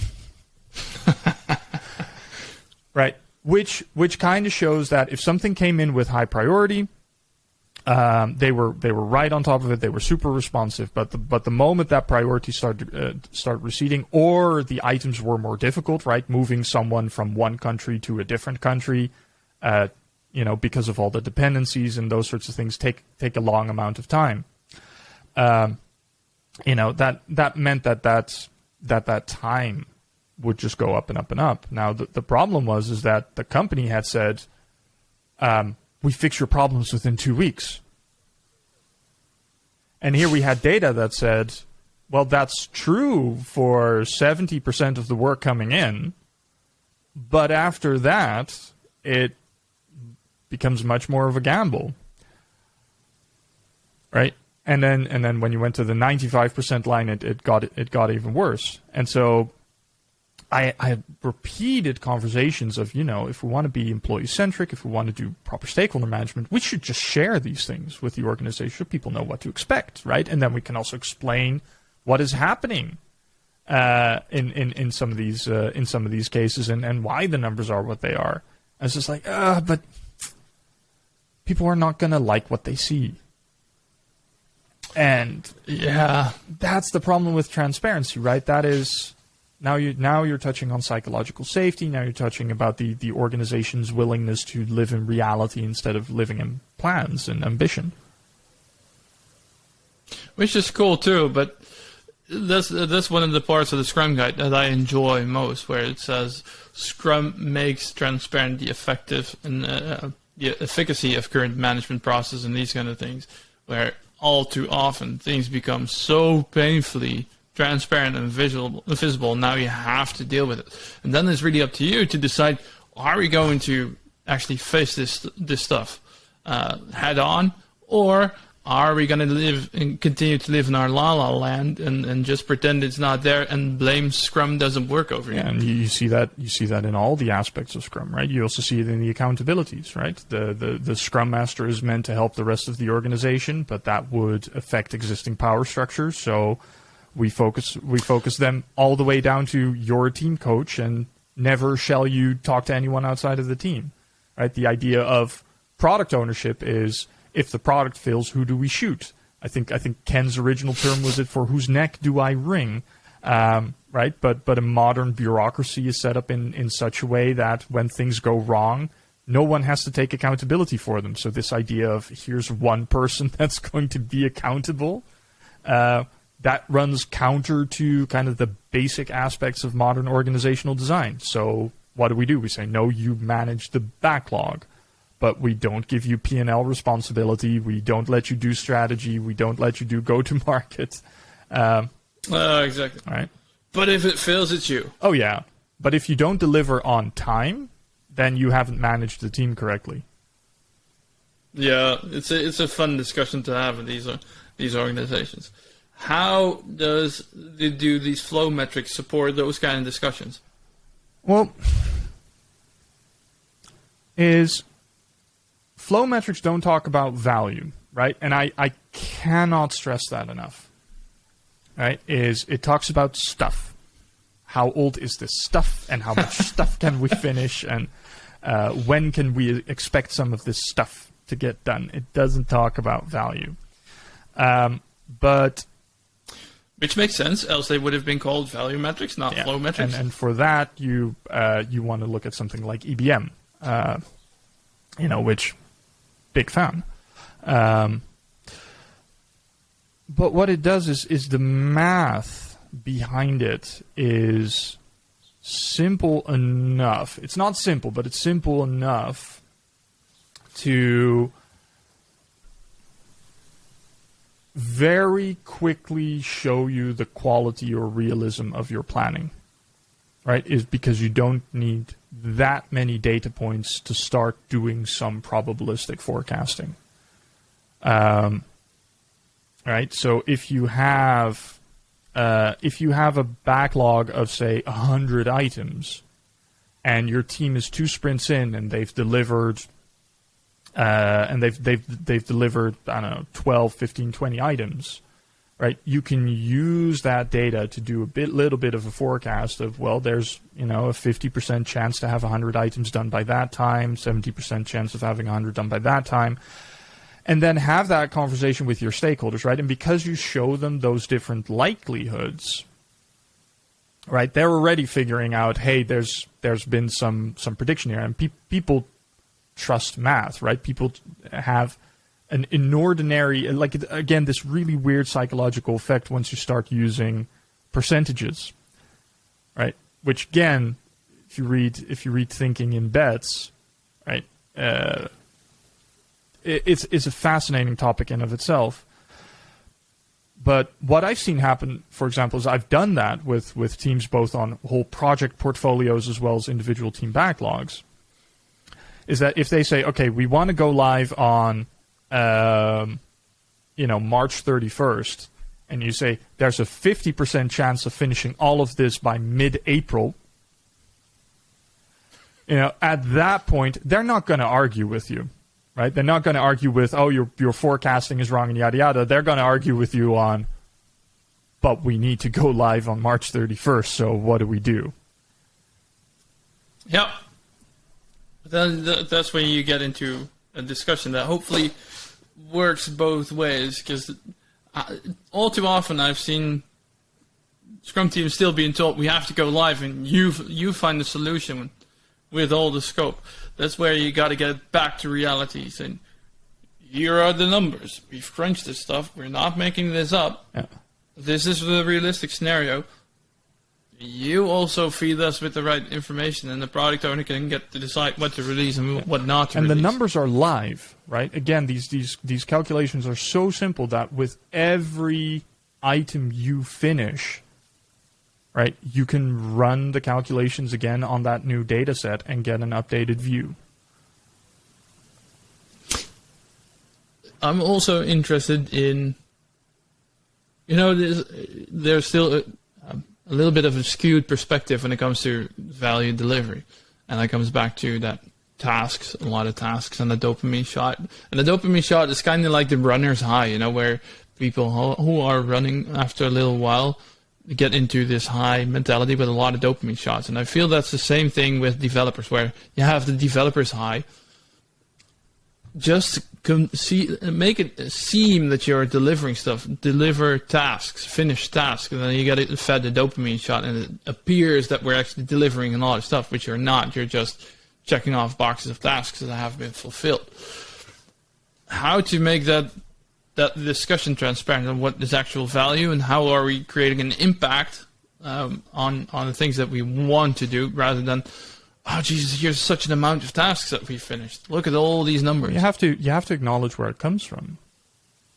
Right? Which kind of shows that if something came in with high priority, they were right on top of it. They were super responsive. But the moment that priority started receding, or the items were more difficult, right? Moving someone from one country to a different country, because of all the dependencies and those sorts of things take a long amount of time. That meant that time would just go up and up and up. Now the problem is that the company had said, we fix your problems within 2 weeks. And here we had data that said, well, that's true for 70% of the work coming in, but after that, it becomes much more of a gamble, right? And then when you went to the 95% line, it got even worse. And so I had repeated conversations of, if we want to be employee-centric, if we want to do proper stakeholder management, we should just share these things with the organization so people know what to expect, right? And then we can also explain what is happening in some of these cases and why the numbers are what they are. And it's just like, but people are not going to like what they see. And Yeah. that's the problem with transparency, right? That is... Now you're touching on psychological safety. Now you're touching about the organization's willingness to live in reality instead of living in plans and ambition. Which is cool too, but that's one of the parts of the Scrum Guide that I enjoy most, where it says Scrum makes transparent the effective and the efficacy of current management process and these kind of things, where all too often things become so painfully transparent and visible. Now you have to deal with it, and then it's really up to you to decide: are we going to actually face this stuff head on, or are we going to live and continue to live in our la-la land and just pretend it's not there and blame Scrum doesn't work over here? And you see that in all the aspects of Scrum, right? You also see it in the accountabilities, right? The Scrum Master is meant to help the rest of the organization, but that would affect existing power structures. So we focus them all the way down to your team coach, and never shall you talk to anyone outside of the team, right? The idea of product ownership is, if the product fails, who do we shoot? I think Ken's original term was it for whose neck do I wring, right? But a modern bureaucracy is set up in such a way that when things go wrong, no one has to take accountability for them. So this idea of here's one person that's going to be accountable, that runs counter to kind of the basic aspects of modern organizational design. So what do? We say, no, you manage the backlog, but we don't give you P&L responsibility. We don't let you do strategy. We don't let you do go-to-market. Exactly. Right. But if it fails, it's you. Oh, yeah. But if you don't deliver on time, then you haven't managed the team correctly. Yeah, it's a fun discussion to have in these organizations. How do these flow metrics support those kind of discussions? Well, flow metrics don't talk about value, right? And I cannot stress that enough, right? It talks about stuff. How old is this stuff, and how much stuff can we finish, and when can we expect some of this stuff to get done? It doesn't talk about value. But... Which makes sense, else they would have been called value metrics, not flow metrics. And for that, you want to look at something like EBM, which, big fan. But what it does is the math behind it is simple enough. It's not simple, but it's simple enough to very quickly show you the quality or realism of your planning, right? Is because you don't need that many data points to start doing some probabilistic forecasting. Right? So if you have a backlog of, say, 100 items, and your team is 2 sprints in and they've delivered they've delivered, I don't know, 12, 15, 20 items, right? You can use that data to do little bit of a forecast of, well, there's, a 50% chance to have 100 items done by that time, 70% chance of having 100 done by that time, and then have that conversation with your stakeholders, right? And because you show them those different likelihoods, right, they're already figuring out, hey, there's been some prediction here, and people trust math, right? People have an inordinary, again, this really weird psychological effect once you start using percentages, right? Which, again, if you read Thinking in Bets, right, it's a fascinating topic in of itself. But what I've seen happen, for example, is I've done that with teams both on whole project portfolios as well as individual team backlogs, is that if they say, okay, we want to go live on, March 31st, and you say there's a 50% chance of finishing all of this by mid-April, At that point, they're not going to argue with you, right? They're not going to argue with, oh, your forecasting is wrong and yada yada. They're going to argue with you on, but we need to go live on March 31st, so what do we do? Yeah. That's when you get into a discussion that hopefully works both ways, because all too often I've seen Scrum teams still being told we have to go live, and you find the solution with all the scope. That's where you got to get back to reality, saying, here are the numbers. We've crunched this stuff. We're not making this up. Yeah. This is the realistic scenario. You also feed us with the right information, and the product owner can get to decide what to release and what not to release. And the numbers are live, right? Again, these calculations are so simple that with every item you finish, right, you can run the calculations again on that new data set and get an updated view. I'm also interested in, there's still a little bit of a skewed perspective when it comes to value delivery. And that comes back to that tasks, a lot of tasks, and the dopamine shot. And the dopamine shot is kind of like the runner's high, where people who are running after a little while get into this high mentality with a lot of dopamine shots. And I feel that's the same thing with developers, where you have the developer's high. Just make it seem that you're delivering stuff, deliver tasks, finish tasks, and then you get it fed the dopamine shot, and it appears that we're actually delivering a lot of stuff, which you're not. You're just checking off boxes of tasks that have been fulfilled. How to make that discussion transparent on what is actual value, and how are we creating an impact on the things that we want to do, rather than, oh Jesus, here's such an amount of tasks that we finished. Look at all these numbers. You have to acknowledge where it comes from,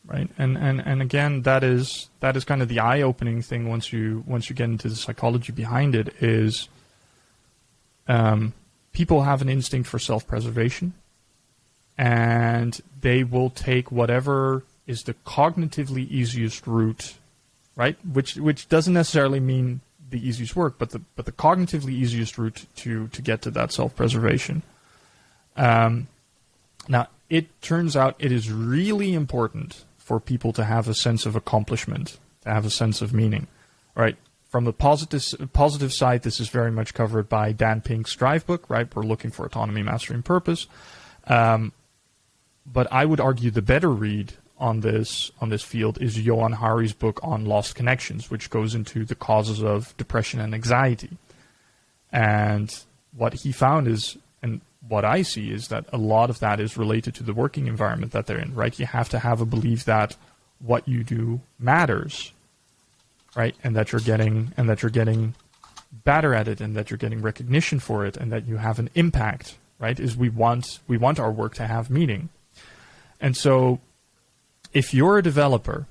right? And again, that is kind of the eye-opening thing once you get into the psychology behind it. Is people have an instinct for self-preservation, and they will take whatever is the cognitively easiest route, right? Which doesn't necessarily mean the easiest work, but the cognitively easiest route to get to that self-preservation. Now, it turns out it is really important for people to have a sense of accomplishment, to have a sense of meaning, right? From the positive side, this is very much covered by Dan Pink's Drive book, right? We're looking for autonomy, mastery, and purpose. But I would argue the better read on this field is Johan Hari's book on lost connections, which goes into the causes of depression and anxiety. And what he found is, and what I see, is that a lot of that is related to the working environment that they're in, right? You have to have a belief that what you do matters, right? And that you're getting better at it, and that you're getting recognition for it, and that you have an impact, right? Is we want our work to have meaning. And so if you're a developer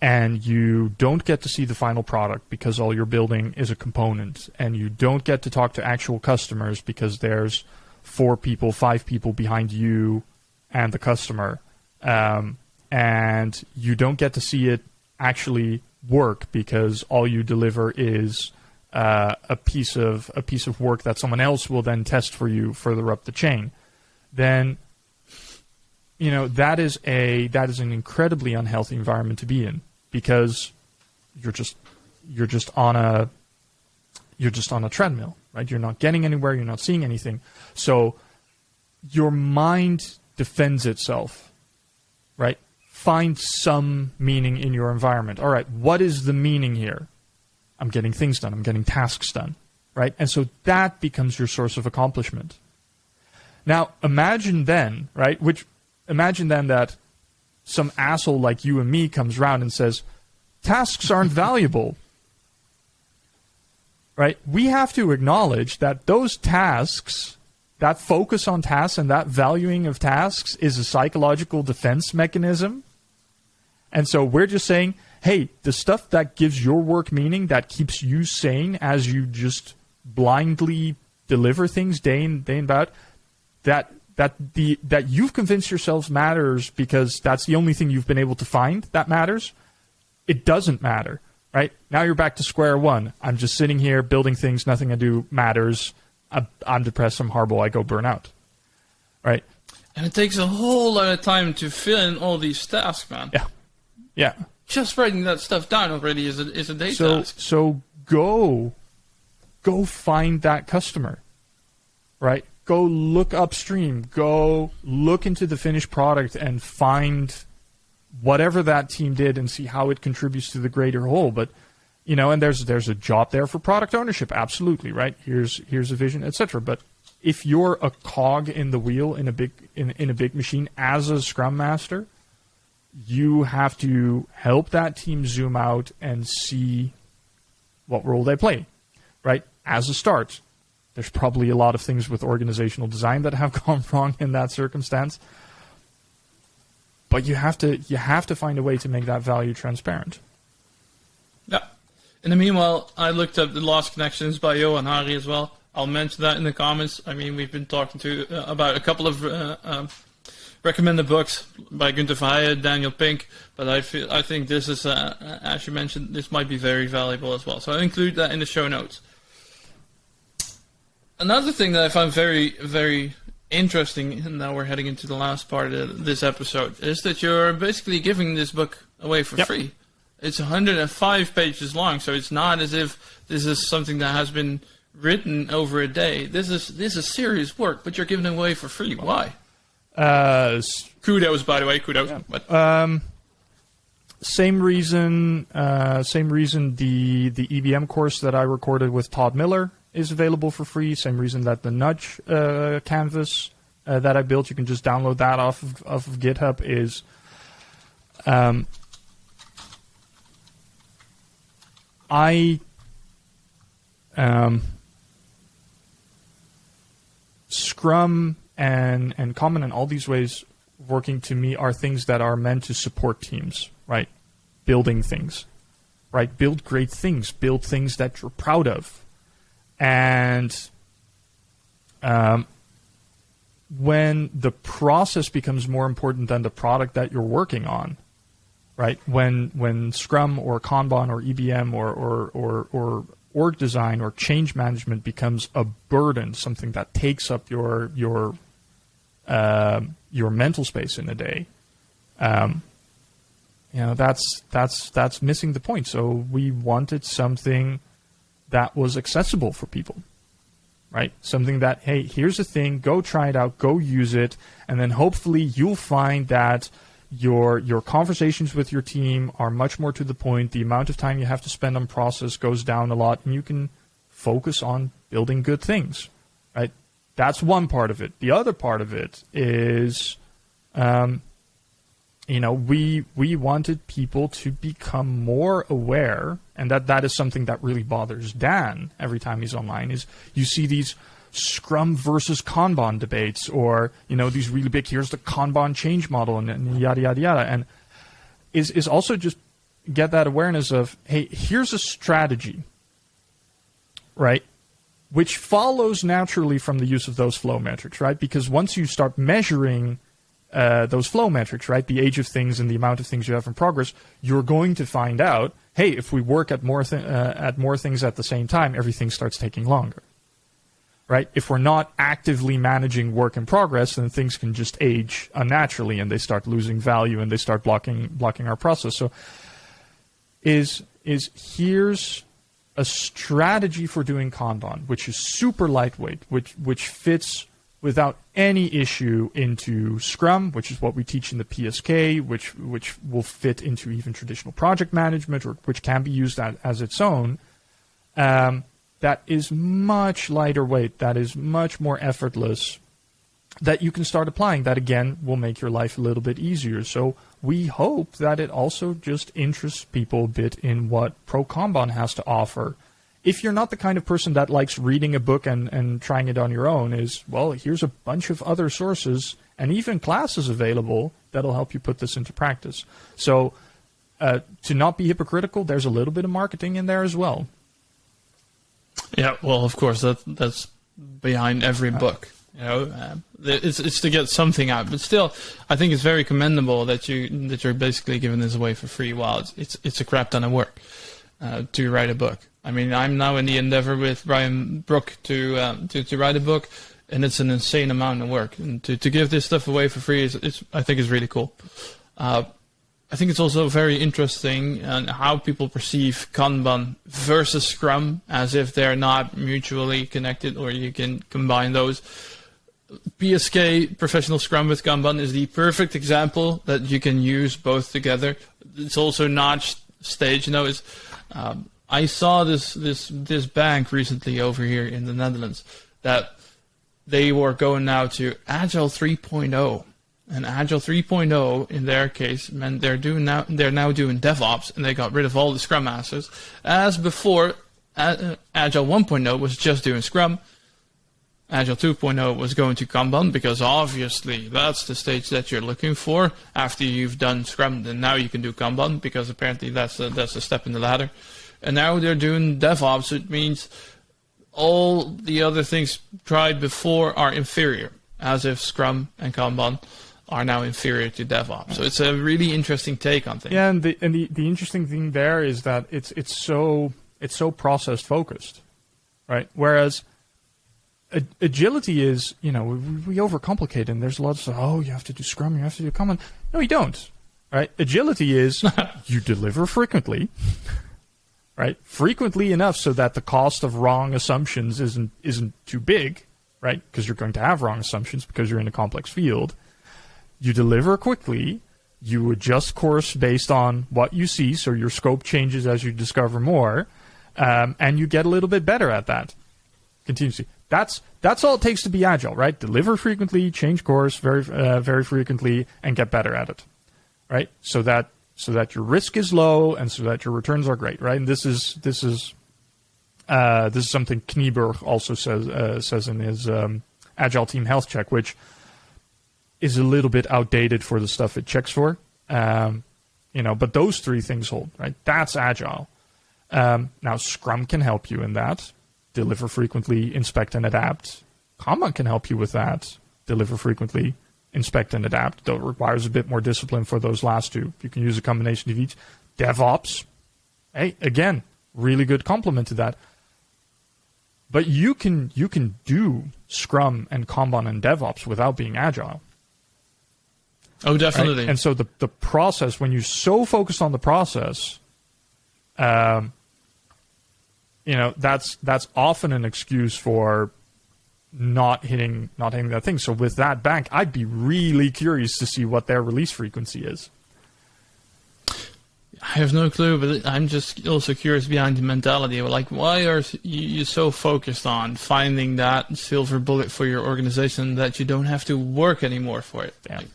and you don't get to see the final product because all you're building is a component, and you don't get to talk to actual customers because there's 4 people, 5 people behind you and the customer, and you don't get to see it actually work because all you deliver is a piece of work that someone else will then test for you further up the chain, then that is an incredibly unhealthy environment to be in, because you're just on a treadmill, right? You're not getting anywhere, you're not seeing anything. So your mind defends itself, right? Find some meaning in your environment. All right, what is the meaning here? I'm getting things done, I'm getting tasks done, right? And so that becomes your source of accomplishment. Now, imagine then that some asshole like you and me comes around and says, tasks aren't valuable, right? We have to acknowledge that those tasks, that focus on tasks and that valuing of tasks, is a psychological defense mechanism. And so we're just saying, hey, the stuff that gives your work meaning, that keeps you sane as you just blindly deliver things day in, day out, that you've convinced yourselves matters because that's the only thing you've been able to find that matters, it doesn't matter, right? Now you're back to square one. I'm just sitting here building things, nothing I do matters. I'm depressed, I'm horrible, I go burn out. Right? And it takes a whole lot of time to fill in all these tasks, man. Yeah. Just writing that stuff down already is a day task. So go find that customer, right? Go look upstream. Go look into the finished product and find whatever that team did and see how it contributes to the greater whole. But and there's a job there for product ownership, absolutely, right? Here's a vision, etc. But if you're a cog in the wheel in a big machine as a Scrum Master, you have to help that team zoom out and see what role they play, right? As a start, there's probably a lot of things with organizational design that have gone wrong in that circumstance, but you have to find a way to make that value transparent. Yeah. In the meanwhile, I looked up The Lost Connections by Johan Hari as well. I'll mention that in the comments. I mean, we've been talking about a couple of recommended books by Gunther Verheijen, Daniel Pink, but I think this is, as you mentioned, this might be very valuable as well. So I'll include that in the show notes. Another thing that I found very, very interesting, and now we're heading into the last part of this episode, is that you're basically giving this book away for free. It's 105 pages long, so it's not as if this is something that has been written over a day. This is serious work, but you're giving it away for free. Why? Kudos, by the way, kudos. Yeah. But same reason. The EBM course that I recorded with Todd Miller is available for free. Same reason that the Nudge canvas that I built, you can just download that off of GitHub. Is Scrum and Kanban and all these ways working to me are things that are meant to support teams, right? Building things, right? Build great things. Build things that you're proud of. And when the process becomes more important than the product that you're working on, right? When Scrum or Kanban or EBM or org design or change management becomes a burden, something that takes up your mental space in a day, that's missing the point. So we wanted something that was accessible for people, right? Something that, hey, here's a thing, go try it out, go use it, and then hopefully you'll find that your conversations with your team are much more to the point. The amount of time you have to spend on process goes down a lot, and you can focus on building good things, right? That's one part of it. The other part of it is, we wanted people to become more aware, and that is something that really bothers Dan every time he's online, is you see these Scrum versus Kanban debates, or these really big, here's the Kanban change model, and yada yada yada, and is also just get that awareness of, hey, here's a strategy, right, which follows naturally from the use of those flow metrics, right? Because once you start measuring those flow metrics, right, the age of things and the amount of things you have in progress, you're going to find out, hey, if we work at more things at the same time, everything starts taking longer. Right? If we're not actively managing work in progress, then things can just age unnaturally and they start losing value and they start blocking our process. So here's a strategy for doing Kanban, which is super lightweight, which fits without any issue into Scrum, which is what we teach in the PSK, which will fit into even traditional project management, or which can be used as its own. That is much lighter weight, that is much more effortless, that you can start applying. That, again, will make your life a little bit easier. So we hope that it also just interests people a bit in what Pro Kanban has to offer. If you're not the kind of person that likes reading a book and trying it on your own, here's a bunch of other sources and even classes available that'll help you put this into practice. So to not be hypocritical, there's a little bit of marketing in there as well. Yeah, well, of course, that's behind every book. It's to get something out, but still, I think it's very commendable that you're basically giving this away for free. While it's a crap ton of work to write a book. I mean, I'm now in the endeavor with Brian Brook to write a book, and it's an insane amount of work. And to give this stuff away for free I think is really cool. I think it's also very interesting how people perceive Kanban versus Scrum, as if they're not mutually connected, or you can combine those. PSK, Professional Scrum with Kanban, is the perfect example that you can use both together. It's also not staged. I saw this bank recently over here in the Netherlands that they were going now to Agile 3.0. And Agile 3.0 in their case meant they're now doing DevOps, and they got rid of all the Scrum Masters. As before, Agile 1.0 was just doing Scrum. Agile 2.0 was going to Kanban, because obviously that's the stage that you're looking for. After you've done Scrum, then now you can do Kanban, because apparently that's a step in the ladder. And now they're doing DevOps. It means all the other things tried before are inferior, as if Scrum and Kanban are now inferior to DevOps. So it's a really interesting take on things. Yeah, and the interesting thing there is that it's so process focused, right? Whereas agility is, we overcomplicate it, and there's lots of, you have to do Scrum, you have to do Kanban. No, you don't, right? Agility is you deliver frequently, right? Frequently enough so that the cost of wrong assumptions isn't too big, right? Because you're going to have wrong assumptions because you're in a complex field. You deliver quickly, you adjust course based on what you see, so your scope changes as you discover more, and you get a little bit better at that continuously. That's all it takes to be agile, right? Deliver frequently, change course very frequently, and get better at it, right? So that your risk is low and so that your returns are great, right? And this is something Knieberg also says in his Agile Team Health Check, which is a little bit outdated for the stuff it checks for, but those three things hold, right? That's agile. Now, Scrum can help you in that. Deliver frequently, inspect and adapt. Kanban can help you with that. Deliver frequently, inspect and adapt. Though it requires a bit more discipline for those last two. You can use a combination of each. DevOps, hey, again, really good complement to that. But you can do Scrum and Kanban and DevOps without being agile. Oh, definitely. Right? And so the process, when you're so focused on the process, that's often an excuse for not hitting that thing. So with that bank, I'd be really curious to see what their release frequency is. I have no clue, but I'm just also curious behind the mentality. Like, why are you so focused on finding that silver bullet for your organization that you don't have to work anymore for it? Yeah. Like,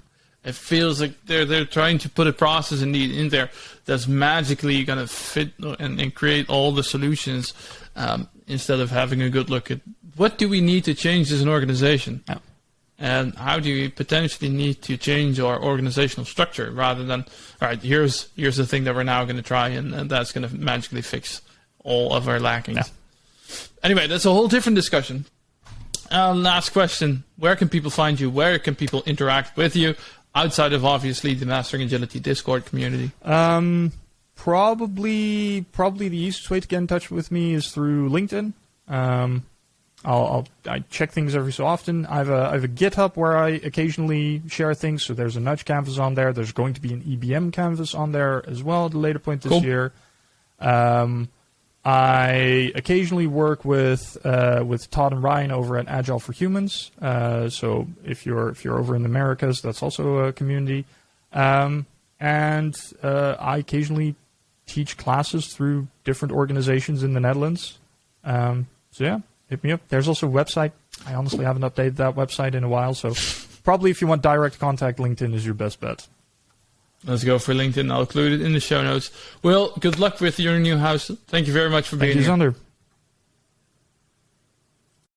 it feels like they're trying to put a process in there that's magically going to fit and create all the solutions, instead of having a good look at what do we need to change as an organization, and how do we potentially need to change our organizational structure, rather than, all right, here's the thing that we're now going to try, and that's going to magically fix all of our lackings. Yeah. Anyway, that's a whole different discussion. Last question: where can people find you? Where can people interact with you? Outside of, obviously, the Mastering Agility Discord community. Probably the easiest way to get in touch with me is through LinkedIn. I check things every so often. I have a GitHub where I occasionally share things. So there's a Nudge canvas on there. There's going to be an EBM canvas on there as well at a later point this year. I occasionally work with Todd and Ryan over at Agile for Humans. So if you're over in the Americas, that's also a community. And I occasionally teach classes through different organizations in the Netherlands. So yeah, hit me up. There's also a website. I honestly haven't updated that website in a while, so probably if you want direct contact, LinkedIn is your best bet. Let's go for LinkedIn. I'll include it in the show notes. Well, good luck with your new house. Thank you very much for being here. Thank you, Sander.